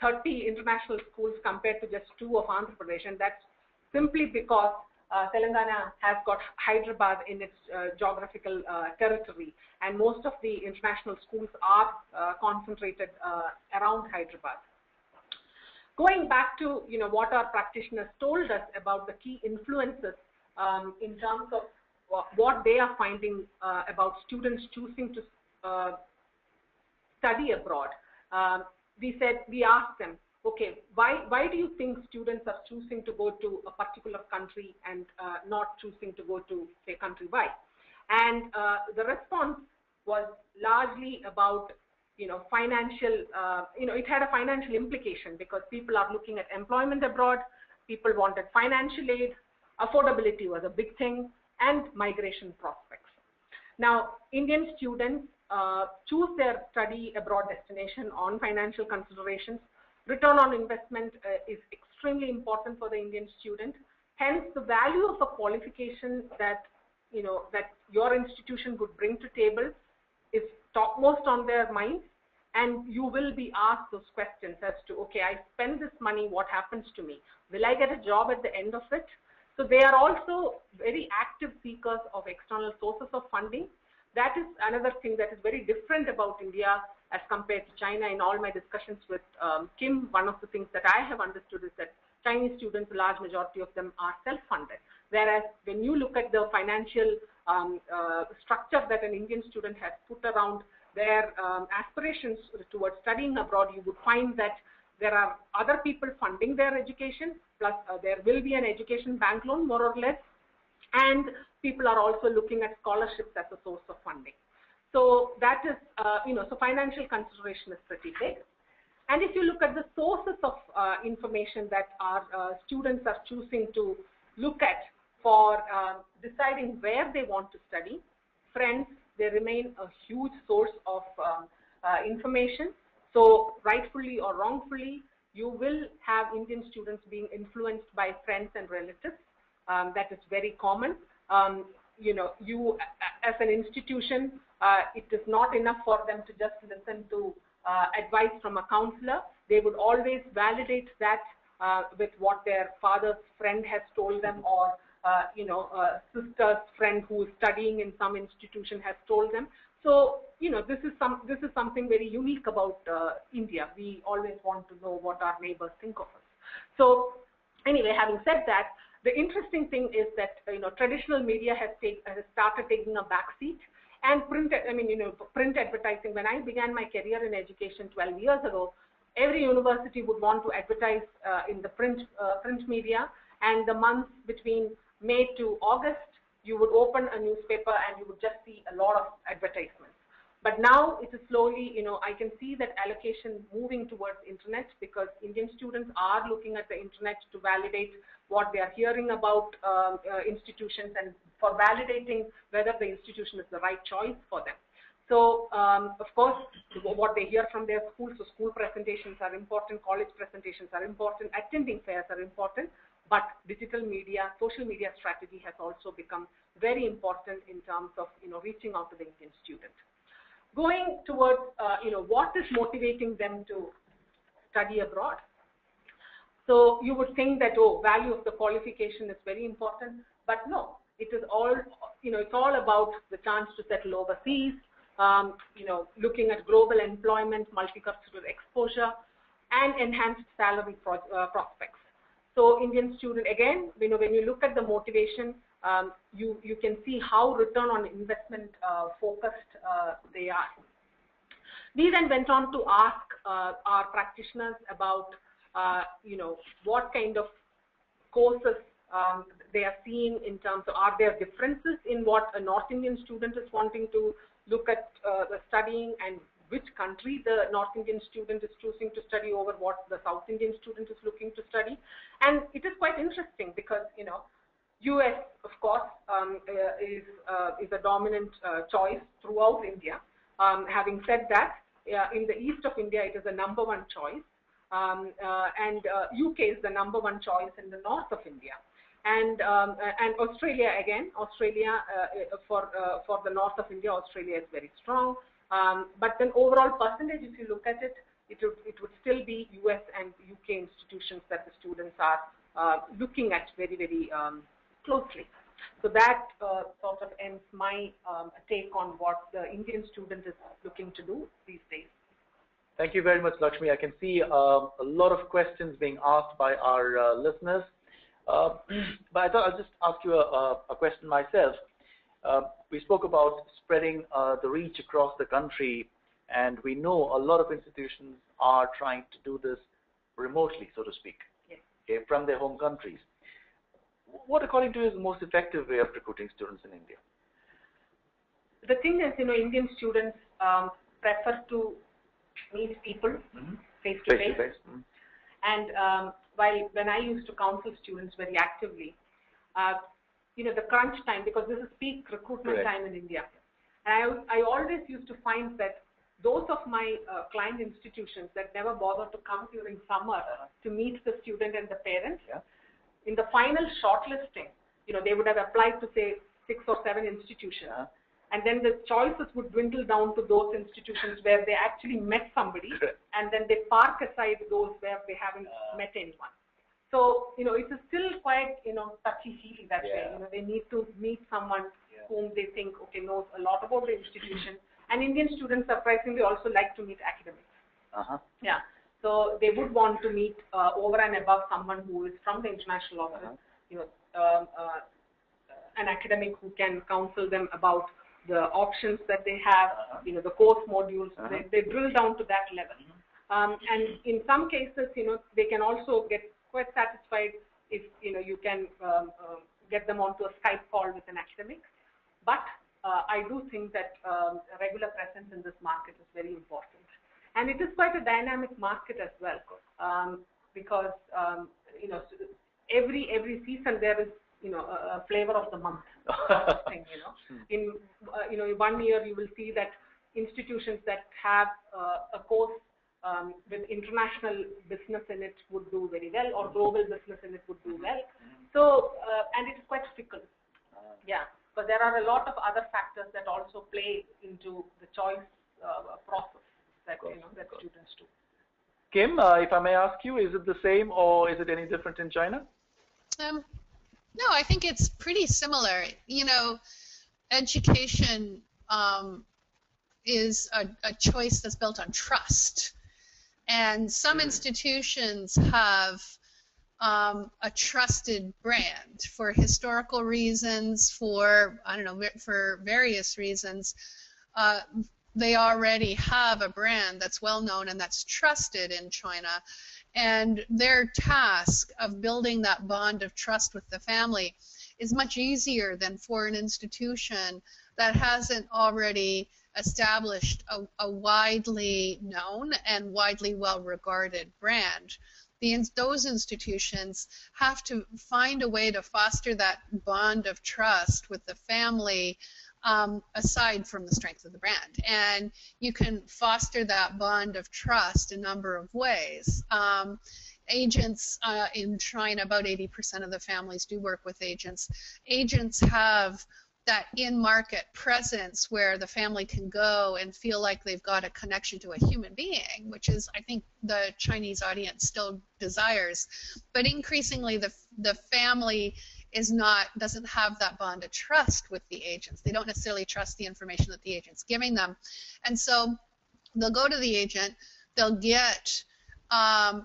30 international schools compared to just 2 of Andhra Pradesh, and that's simply because Telangana has got Hyderabad in its geographical territory, and most of the international schools are concentrated around Hyderabad. Going back to what our practitioners told us about the key influences in terms of what they are finding about students choosing to study abroad. We asked them, okay, why do you think students are choosing to go to a particular country and not choosing to go to, say, country Y? And the response was largely about, financial, it had a financial implication, because people are looking at employment abroad, people wanted financial aid, affordability was a big thing, and migration prospects. Now, Indian students choose their study abroad destination on financial considerations. Return on investment is extremely important for the Indian student. Hence, the value of a qualification that that your institution would bring to table is topmost on their minds, and you will be asked those questions as to, okay, I spend this money, what happens to me? Will I get a job at the end of it? So they are also very active seekers of external sources of funding. That is another thing that is very different about India as compared to China. In all my discussions with Kim, one of the things that I have understood is that Chinese students, a large majority of them, are self-funded. Whereas when you look at the financial structure that an Indian student has put around their aspirations towards studying abroad, you would find that there are other people funding their education, plus there will be an education bank loan, more or less, and people are also looking at scholarships as a source of funding. So that is, so financial consideration is pretty big. And if you look at the sources of information that our students are choosing to look at for deciding where they want to study, friends, they remain a huge source of information. So rightfully or wrongfully, you will have Indian students being influenced by friends and relatives. That is very common. You as an institution, it is not enough for them to just listen to advice from a counselor. They would always validate that with what their father's friend has told them, or a sister's friend who is studying in some institution has told them. So this is something very unique about India. We always want to know what our neighbors think of us. So anyway, having said that, the interesting thing is that traditional media has started taking a back seat, and print advertising. When I began my career in education 12 years ago, every university would want to advertise in the print media, and the months between May to August, you would open a newspaper and you would just see a lot of advertisements. But now it is slowly, I can see that allocation moving towards internet, because Indian students are looking at the internet to validate what they are hearing about institutions, and for validating whether the institution is the right choice for them. So, of course, what they hear from their schools, so school presentations are important, college presentations are important, attending fairs are important, but digital media, social media strategy has also become very important in terms of, reaching out to the Indian student. Going towards, what is motivating them to study abroad? So you would think that, value of the qualification is very important, but no, it is all, it's all about the chance to settle overseas, looking at global employment, multicultural exposure, and enhanced salary prospects. So Indian student, again, when you look at the motivation, you can see how return on investment focused they are. We then went on to ask our practitioners about, what kind of courses they are seeing in terms of, are there differences in what a North Indian student is wanting to look at studying, and which country the North Indian student is choosing to study over what the South Indian student is looking to study. And it is quite interesting because, US, of course, is a dominant choice throughout India. Having said that, in the east of India, it is the #1 choice. And UK is the #1 choice in the north of India. And Australia, again, for the north of India, Australia is very strong. But then overall percentage, if you look at it, it would still be US and UK institutions that the students are looking at very, very closely. So that sort of ends my take on what the Indian student is looking to do these days. Thank you very much, Lakshmi. I can see a lot of questions being asked by our listeners. But I thought I'll just ask you a question myself. We spoke about spreading the reach across the country, and we know a lot of institutions are trying to do this remotely, so to speak, yes, okay, from their home countries. What, according to you, is the most effective way of recruiting students in India? The thing is, Indian students prefer to meet people face to face. And when I used to counsel students very actively, the crunch time, because this is peak recruitment time in India. And I always used to find that those of my client institutions that never bothered to come during summer to meet the student and the parents, in the final shortlisting, they would have applied to, say, 6 or 7 institutions. And then the choices would dwindle down to those institutions where they actually met somebody, and then they park aside those where they haven't met anyone. So, it is still quite, touchy-feely that way. They need to meet someone whom they think, knows a lot about the institution. And Indian students, surprisingly, also like to meet academics. Yeah. So they would want to meet over and above someone who is from the international office, an academic who can counsel them about the options that they have, the course modules. They drill down to that level. And in some cases, they can also get quite satisfied if, you can get them onto a Skype call with an academic. But I do think that regular presence in this market is very important. And it is quite a dynamic market as well, because, every season there is, a flavor of the month thing, In, 1 year you will see that institutions that have a course with international business in it would do very well, or global business in it would do well. So, and it is quite fickle. But there are a lot of other factors that also play into the choice process that, that students do. Kim, if I may ask you, is it the same or is it any different in China? No, I think it's pretty similar. Education is a choice that's built on trust. And some institutions have a trusted brand for historical reasons, for, I don't know, for various reasons. They already have a brand that's well known and that's trusted in China. And their task of building that bond of trust with the family is much easier than for an institution that hasn't already established a widely known and widely well-regarded brand. Those institutions have to find a way to foster that bond of trust with the family aside from the strength of the brand. And you can foster that bond of trust a number of ways. Agents in China, about 80% of the families do work with agents. Agents have that in-market presence where the family can go and feel like they've got a connection to a human being, which is, I think, the Chinese audience still desires. But increasingly, the family doesn't have that bond of trust with the agents. They don't necessarily trust the information that the agent's giving them. And so they'll go to the agent, they'll get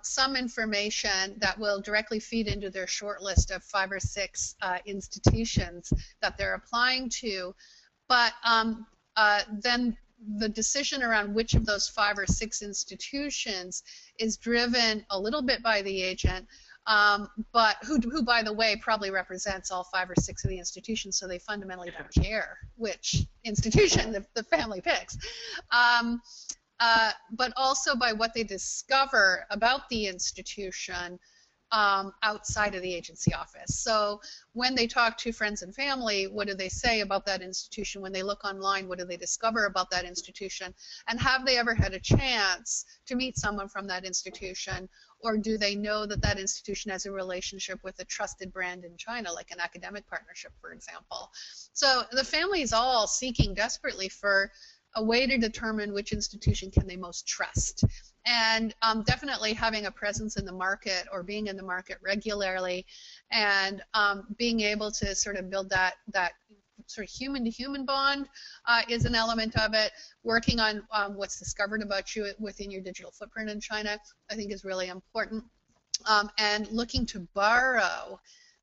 some information that will directly feed into their short list of 5 or 6 institutions that they're applying to, but then the decision around which of those 5 or 6 institutions is driven a little bit by the agent, but who, by the way, probably represents all 5 or 6 of the institutions, so they fundamentally don't care which institution the family picks. But also by what they discover about the institution outside of the agency office. So when they talk to friends and family, what do they say about that institution? When they look online, what do they discover about that institution? And have they ever had a chance to meet someone from that institution? Or do they know that that institution has a relationship with a trusted brand in China, like an academic partnership, for example? So the family is all seeking desperately for a way to determine which institution can they most trust. And definitely having a presence in the market or being in the market regularly and being able to sort of build that sort of human-to-human bond is an element of it. Working on what's discovered about you within your digital footprint in China, I think, is really important. And looking to borrow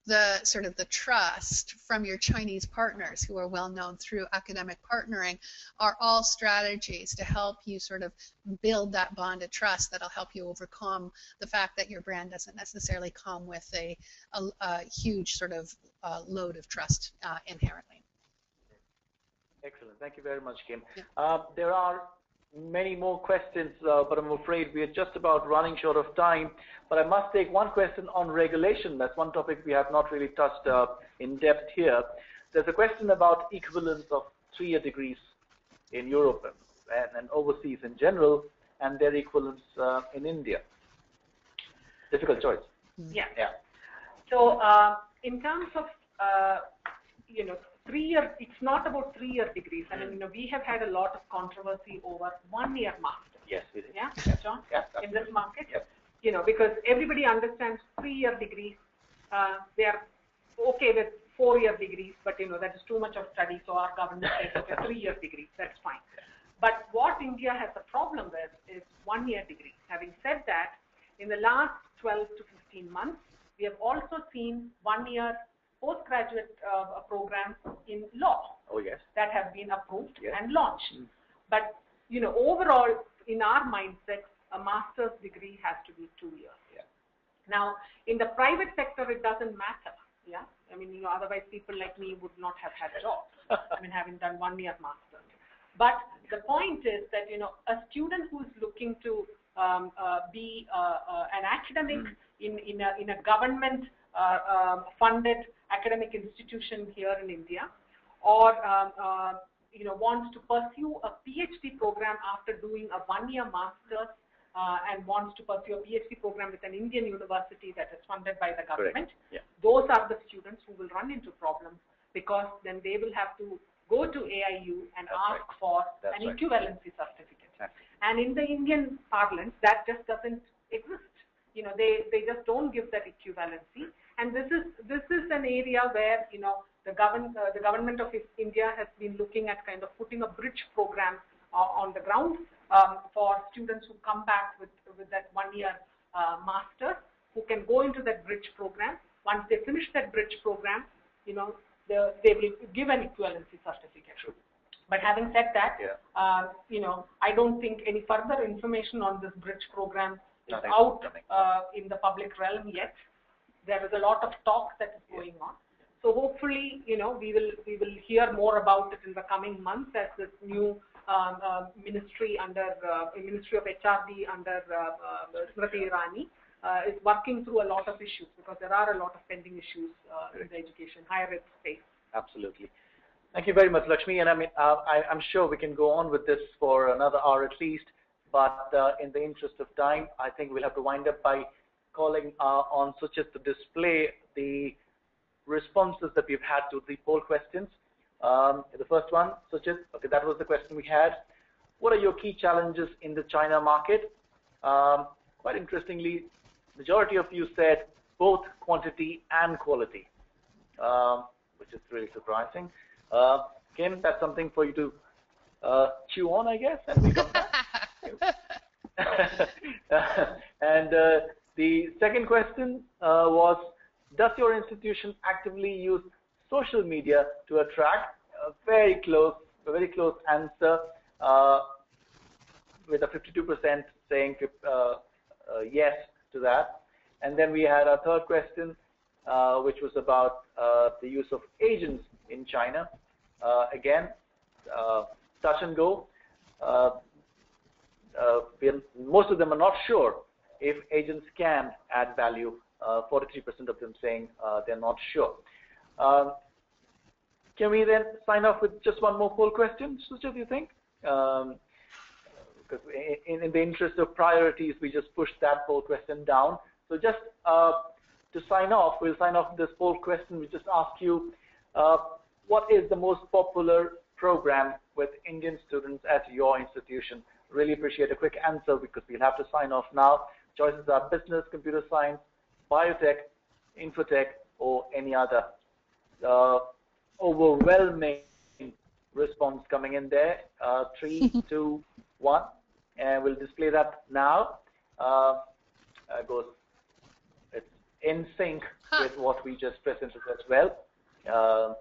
the trust from your Chinese partners who are well known through academic partnering are all strategies to help you sort of build that bond of trust that'll help you overcome the fact that your brand doesn't necessarily come with a huge sort of load of trust inherently. Excellent. Thank you very much, Kim. Yeah. There are many more questions, but I'm afraid we are just about running short of time. But I must take one question on regulation. That's one topic we have not really touched in depth here. There's a question about equivalence of 3-year degrees in Europe and overseas in general, and their equivalence in India. Difficult choice. Yeah. Yeah. So in terms of 3-year, it's not about 3-year degrees. I mean, we have had a lot of controversy over 1-year master. Yes, we did. Yeah, Yes. John? Yes, in this market? Yes. Because everybody understands 3-year degrees. They are okay with 4-year degrees, but that is too much of study, so our government says okay, 3-year degrees, that's fine. But what India has a problem with is 1-year degrees. Having said that, in the last 12 to 15 months, we have also seen 1-year postgraduate programs in law that have been approved and launched. But overall, in our mindset, a master's degree has to be 2 years. Yeah. Now, in the private sector, it doesn't matter. Yeah, I mean, otherwise people like me would not have had jobs. I mean, having done 1-year master's. But the point is that a student who is looking to be an academic in a government funded academic institution here in India, or wants to pursue a PhD program after doing a 1-year master's and wants to pursue a PhD program with an Indian university that is funded by the government, those are the students who will run into problems, because then they will have to go to AIU and ask for an equivalency certificate. And in the Indian parlance, that just doesn't exist. They just don't give that equivalency. And this is an area where the government of India has been looking at kind of putting a bridge program on the ground for students who come back with that 1-year master, who can go into that bridge program. Once they finish that bridge program, they will give an equivalency certificate. True. But having said that, yeah. I don't think any further information on this bridge program is Nothing out coming. in the public realm yet. There is a lot of talk that is going on. So hopefully, we will hear more about it in the coming months as this new ministry under Ministry of HRD under Smriti Irani is working through a lot of issues, because there are a lot of pending issues in the education higher ed space. Absolutely. Thank you very much, Lakshmi. And I mean, I'm sure we can go on with this for another hour at least, but in the interest of time, I think we'll have to wind up by calling on Suchit to display the responses that we've had to the poll questions. The first one, Suchit, okay, that was the question we had. What are your key challenges in the China market? Quite interestingly, majority of you said both quantity and quality, which is really surprising. Kim, that's something for you to chew on, I guess, and we come back. And the second question was, does your institution actively use social media to attract? A very close answer, with a 52% saying yes to that. And then we had our third question, which was about the use of agents in China. Again, touch and go. Most of them are not sure if agents can add value. 43% of them saying they're not sure. Can we then sign off with just one more poll question, Suchit, do you think? Because in the interest of priorities, we just pushed that poll question down. So just to sign off, we'll sign off with this poll question. We just ask you, what is the most popular program with Indian students at your institution? Really appreciate a quick answer, because we'll have to sign off now. Choices are business, computer science, biotech, infotech, or any other. Overwhelming response coming in there. 3, 2, 1, and we'll display that now. It's in sync with what we just presented as well.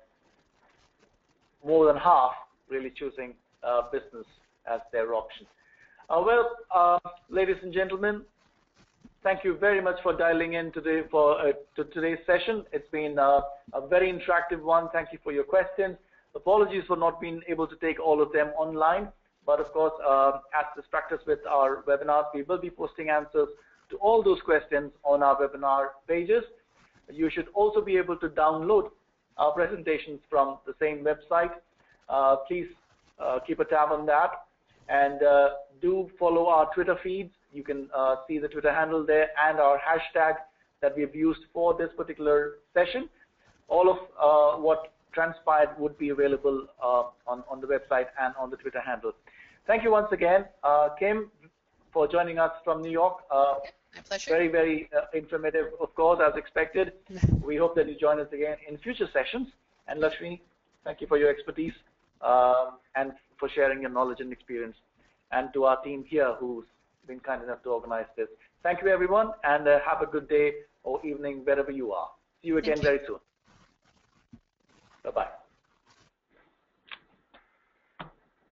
More than half really choosing business as their option. Ladies and gentlemen, thank you very much for dialing in today to today's session. It's been a very interactive one. Thank you for your questions. Apologies for not being able to take all of them online, but of course, as is practice with our webinars, we will be posting answers to all those questions on our webinar pages. You should also be able to download our presentations from the same website. Please keep a tab on that, and do follow our Twitter feeds. You can see the Twitter handle there and our hashtag that we've used for this particular session. All of what transpired would be available on the website and on the Twitter handle. Thank you once again, Kim, for joining us from New York. My pleasure. Very, very informative, of course, as expected. We hope that you join us again in future sessions. And Lakshmi, thank you for your expertise and for sharing your knowledge and experience. And to our team here who's been kind enough to organize this. Thank you, everyone, and have a good day or evening wherever you are. See you again very soon. Bye-bye.